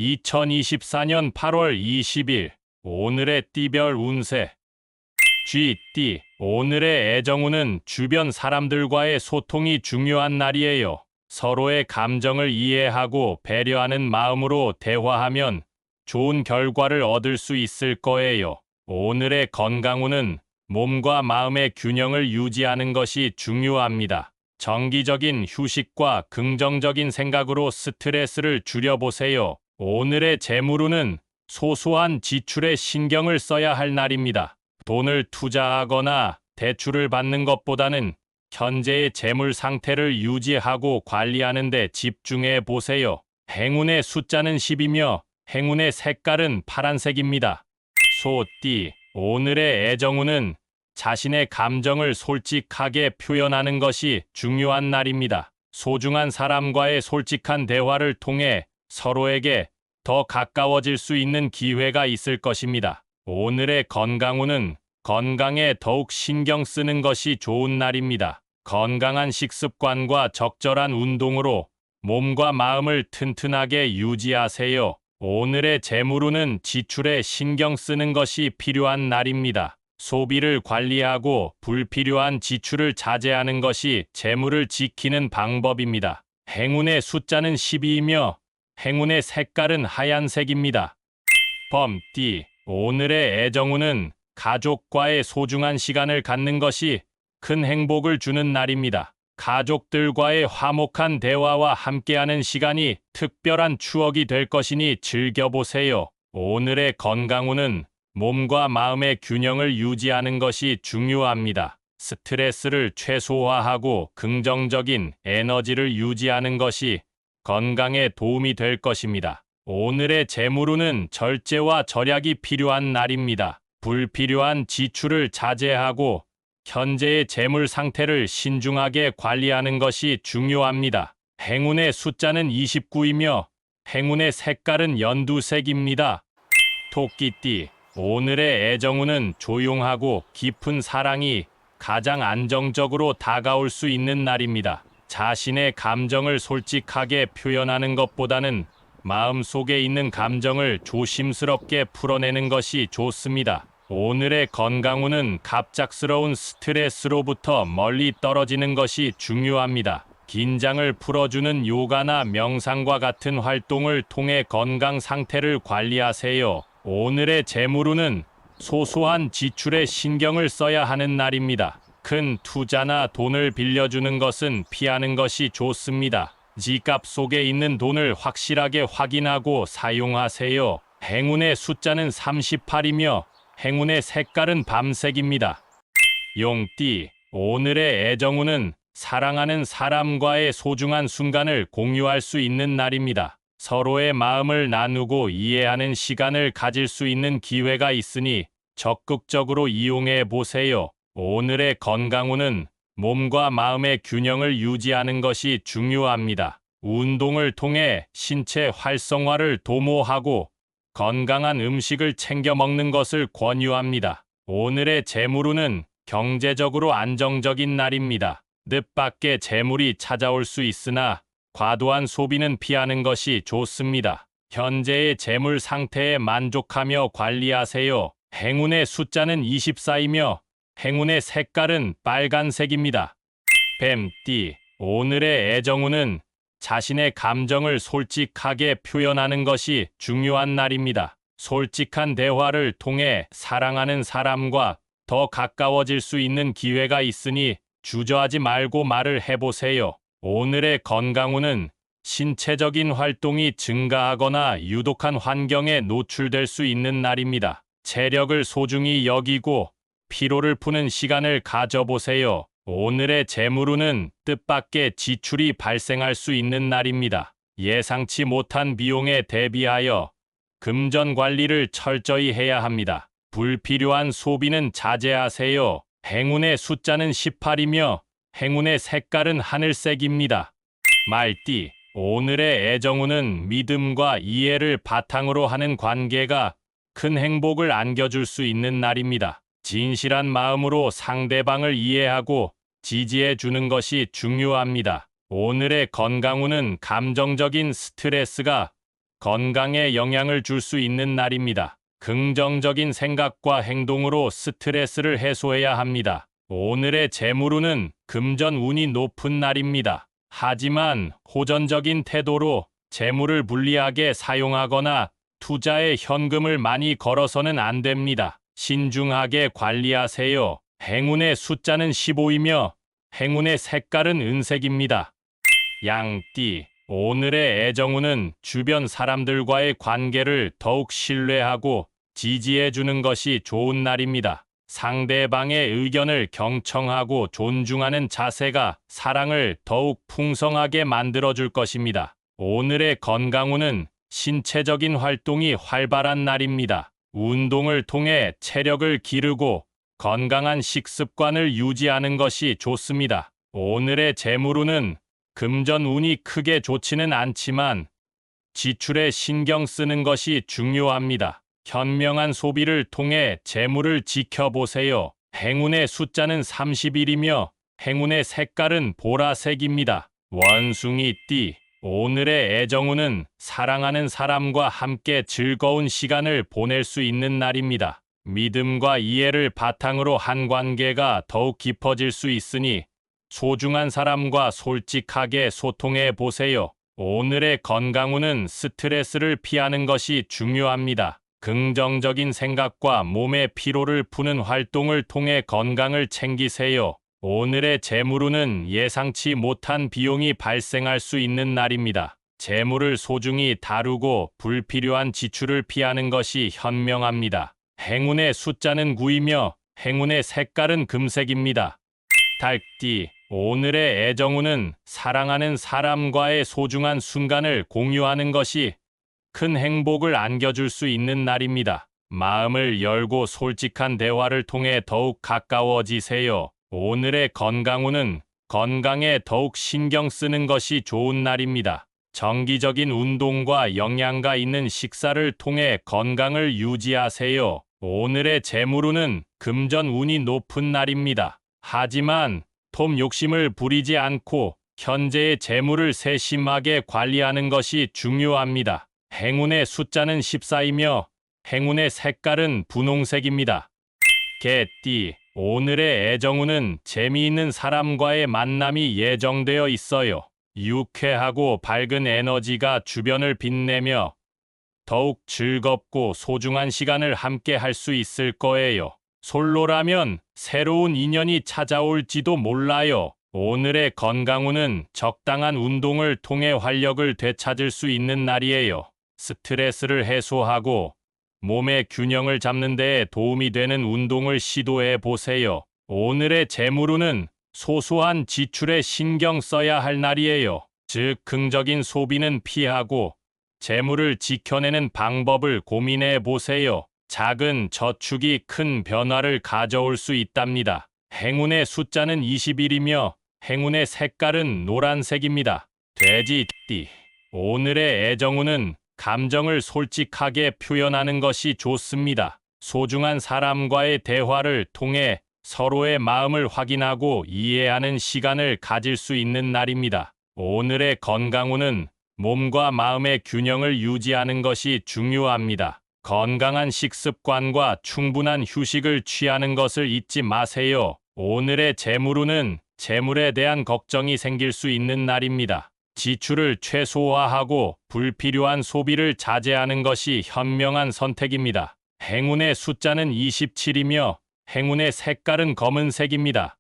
2024년 8월 20일 오늘의 띠별 운세. 쥐띠, 오늘의 애정운은 주변 사람들과의 소통이 중요한 날이에요. 서로의 감정을 이해하고 배려하는 마음으로 대화하면 좋은 결과를 얻을 수 있을 거예요. 오늘의 건강운은 몸과 마음의 균형을 유지하는 것이 중요합니다. 정기적인 휴식과 긍정적인 생각으로 스트레스를 줄여보세요. 오늘의 재물운은 소소한 지출에 신경을 써야 할 날입니다. 돈을 투자하거나 대출을 받는 것보다는 현재의 재물 상태를 유지하고 관리하는 데 집중해 보세요. 행운의 숫자는 10이며 행운의 색깔은 파란색입니다. 소띠, 오늘의 애정운은 자신의 감정을 솔직하게 표현하는 것이 중요한 날입니다. 소중한 사람과의 솔직한 대화를 통해 서로에게 더 가까워질 수 있는 기회가 있을 것입니다. 오늘의 건강운은 건강에 더욱 신경 쓰는 것이 좋은 날입니다. 건강한 식습관과 적절한 운동으로 몸과 마음을 튼튼하게 유지하세요. 오늘의 재물운은 지출에 신경 쓰는 것이 필요한 날입니다. 소비를 관리하고 불필요한 지출을 자제하는 것이 재물을 지키는 방법입니다. 행운의 숫자는 12이며 행운의 색깔은 하얀색입니다. 범띠, 오늘의 애정운은 가족과의 소중한 시간을 갖는 것이 큰 행복을 주는 날입니다. 가족들과의 화목한 대화와 함께하는 시간이 특별한 추억이 될 것이니 즐겨보세요. 오늘의 건강운은 몸과 마음의 균형을 유지하는 것이 중요합니다. 스트레스를 최소화하고 긍정적인 에너지를 유지하는 것이 건강에 도움이 될 것입니다. 오늘의 재물운은 절제와 절약이 필요한 날입니다. 불필요한 지출을 자제하고 현재의 재물 상태를 신중하게 관리하는 것이 중요합니다. 행운의 숫자는 29이며 행운의 색깔은 연두색입니다. 토끼띠, 오늘의 애정운은 조용하고 깊은 사랑이 가장 안정적으로 다가올 수 있는 날입니다. 자신의 감정을 솔직하게 표현하는 것보다는 마음속에 있는 감정을 조심스럽게 풀어내는 것이 좋습니다. 오늘의 건강운은 갑작스러운 스트레스로부터 멀리 떨어지는 것이 중요합니다. 긴장을 풀어주는 요가나 명상과 같은 활동을 통해 건강 상태를 관리하세요. 오늘의 재물운은 소소한 지출에 신경을 써야 하는 날입니다. 큰 투자나 돈을 빌려주는 것은 피하는 것이 좋습니다. 지갑 속에 있는 돈을 확실하게 확인하고 사용하세요. 행운의 숫자는 38이며 행운의 색깔은 밤색입니다. 용띠, 오늘의 애정운은 사랑하는 사람과의 소중한 순간을 공유할 수 있는 날입니다. 서로의 마음을 나누고 이해하는 시간을 가질 수 있는 기회가 있으니 적극적으로 이용해 보세요. 오늘의 건강운은 몸과 마음의 균형을 유지하는 것이 중요합니다. 운동을 통해 신체 활성화를 도모하고 건강한 음식을 챙겨 먹는 것을 권유합니다. 오늘의 재물운은 경제적으로 안정적인 날입니다. 뜻밖의 재물이 찾아올 수 있으나 과도한 소비는 피하는 것이 좋습니다. 현재의 재물 상태에 만족하며 관리하세요. 행운의 숫자는 24이며 행운의 색깔은 빨간색입니다. 뱀띠, 오늘의 애정운은 자신의 감정을 솔직하게 표현하는 것이 중요한 날입니다. 솔직한 대화를 통해 사랑하는 사람과 더 가까워질 수 있는 기회가 있으니 주저하지 말고 말을 해보세요. 오늘의 건강운은 신체적인 활동이 증가하거나 유독한 환경에 노출될 수 있는 날입니다. 체력을 소중히 여기고 피로를 푸는 시간을 가져보세요. 오늘의 재물운은 뜻밖의 지출이 발생할 수 있는 날입니다. 예상치 못한 비용에 대비하여 금전 관리를 철저히 해야 합니다. 불필요한 소비는 자제하세요. 행운의 숫자는 18이며 행운의 색깔은 하늘색입니다. 말띠, 오늘의 애정운은 믿음과 이해를 바탕으로 하는 관계가 큰 행복을 안겨줄 수 있는 날입니다. 진실한 마음으로 상대방을 이해하고 지지해 주는 것이 중요합니다. 오늘의 건강운은 감정적인 스트레스가 건강에 영향을 줄 수 있는 날입니다. 긍정적인 생각과 행동으로 스트레스를 해소해야 합니다. 오늘의 재물운은 금전 운이 높은 날입니다. 하지만 호전적인 태도로 재물을 불리하게 사용하거나 투자에 현금을 많이 걸어서는 안 됩니다. 신중하게 관리하세요. 행운의 숫자는 15이며 행운의 색깔은 은색입니다. 양띠, 오늘의 애정운은 주변 사람들과의 관계를 더욱 신뢰하고 지지해 주는 것이 좋은 날입니다. 상대방의 의견을 경청하고 존중하는 자세가 사랑을 더욱 풍성하게 만들어 줄 것입니다. 오늘의 건강운은 신체적인 활동이 활발한 날입니다. 운동을 통해 체력을 기르고 건강한 식습관을 유지하는 것이 좋습니다. 오늘의 재물운은 금전 운이 크게 좋지는 않지만 지출에 신경 쓰는 것이 중요합니다. 현명한 소비를 통해 재물을 지켜보세요. 행운의 숫자는 31이며 행운의 색깔은 보라색입니다. 원숭이띠, 오늘의 애정운은 사랑하는 사람과 함께 즐거운 시간을 보낼 수 있는 날입니다. 믿음과 이해를 바탕으로 한 관계가 더욱 깊어질 수 있으니 소중한 사람과 솔직하게 소통해 보세요. 오늘의 건강운은 스트레스를 피하는 것이 중요합니다. 긍정적인 생각과 몸의 피로를 푸는 활동을 통해 건강을 챙기세요. 오늘의 재물운은 예상치 못한 비용이 발생할 수 있는 날입니다. 재물을 소중히 다루고 불필요한 지출을 피하는 것이 현명합니다. 행운의 숫자는 9이며 행운의 색깔은 금색입니다. 달띠, 오늘의 애정운은 사랑하는 사람과의 소중한 순간을 공유하는 것이 큰 행복을 안겨줄 수 있는 날입니다. 마음을 열고 솔직한 대화를 통해 더욱 가까워지세요. 오늘의 건강운은 건강에 더욱 신경 쓰는 것이 좋은 날입니다. 정기적인 운동과 영양가 있는 식사를 통해 건강을 유지하세요. 오늘의 재물운은 금전 운이 높은 날입니다. 하지만 톰 욕심을 부리지 않고 현재의 재물을 세심하게 관리하는 것이 중요합니다. 행운의 숫자는 14이며 행운의 색깔은 분홍색입니다. 개띠, 오늘의 애정운은 재미있는 사람과의 만남이 예정되어 있어요. 유쾌하고 밝은 에너지가 주변을 빛내며 더욱 즐겁고 소중한 시간을 함께 할 수 있을 거예요. 솔로라면 새로운 인연이 찾아올지도 몰라요. 오늘의 건강운은 적당한 운동을 통해 활력을 되찾을 수 있는 날이에요. 스트레스를 해소하고 몸의 균형을 잡는 데 도움이 되는 운동을 시도해 보세요. 오늘의 재물운은 소소한 지출에 신경 써야 할 날이에요. 즉, 긍정적인 소비는 피하고 재물을 지켜내는 방법을 고민해 보세요. 작은 저축이 큰 변화를 가져올 수 있답니다. 행운의 숫자는 21이며 행운의 색깔은 노란색입니다. 돼지띠, 오늘의 애정운은 감정을 솔직하게 표현하는 것이 좋습니다. 소중한 사람과의 대화를 통해 서로의 마음을 확인하고 이해하는 시간을 가질 수 있는 날입니다. 오늘의 건강운은 몸과 마음의 균형을 유지하는 것이 중요합니다. 건강한 식습관과 충분한 휴식을 취하는 것을 잊지 마세요. 오늘의 재물운은 재물에 대한 걱정이 생길 수 있는 날입니다. 지출을 최소화하고 불필요한 소비를 자제하는 것이 현명한 선택입니다. 행운의 숫자는 27이며 행운의 색깔은 검은색입니다.